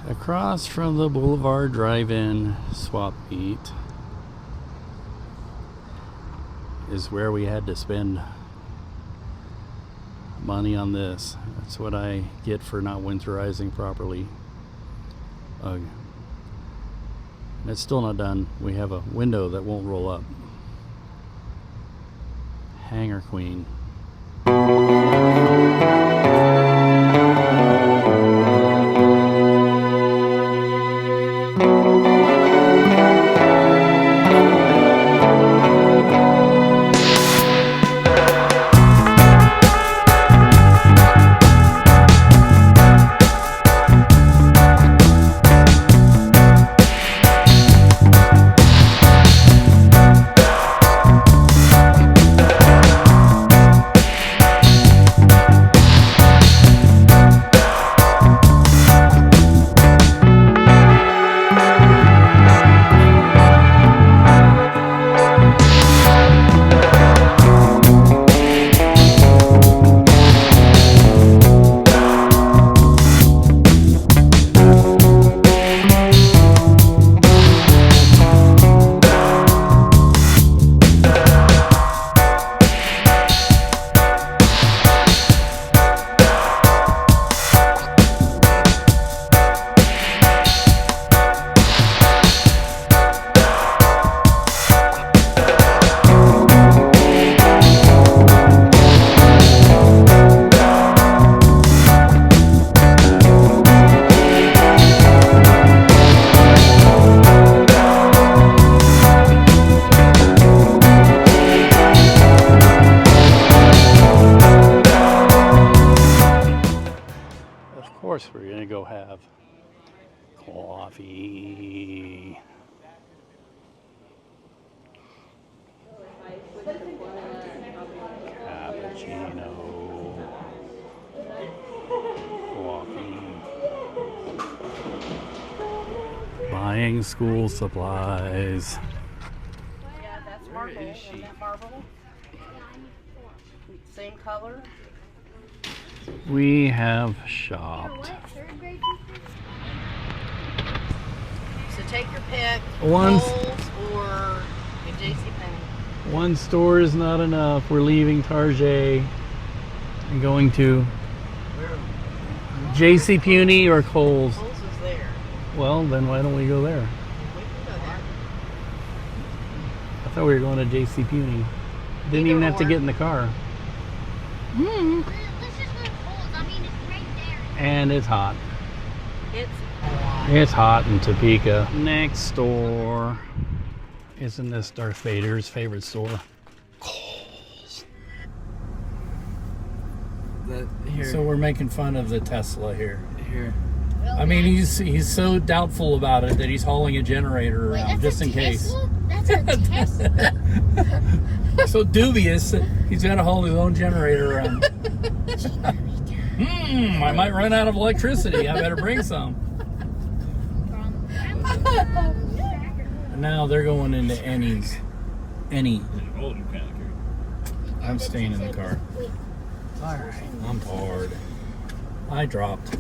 Across from the Boulevard Drive-In swap meet is where we had to spend money on this. That's what I get for not winterizing properly. And it's still not done. We have a window that won't roll up. Hanger queen. Of course we're gonna go have coffee. Cappuccino. Coffee. Buying school supplies. Yeah, that's marble. Isn't that marble? Same color? We have shopped. So take your pick. One- Kohl's or a JCPenney. One store is not enough. We're leaving Target and going to JCPenney or Kohl's. Kohl's is there. Well, then why don't we go there? We can go there. I thought we were going to JCPenney. Didn't even have to get in the car. Let's just go to Kohl's. I mean, it's right there. And it's hot. It's hot. It's hot in Topeka. Next store. Isn't this Darth Vader's favorite store? Kohl's. So we're making fun of the Tesla here. I mean, he's so doubtful about it that he's hauling a generator around just in case. That's a Tesla. So dubious that he's got to haul his own generator around. I might run out of electricity. I better bring some. And now they're going into Annie's. Annie. I'm staying in the car. Alright. I'm bored. I dropped.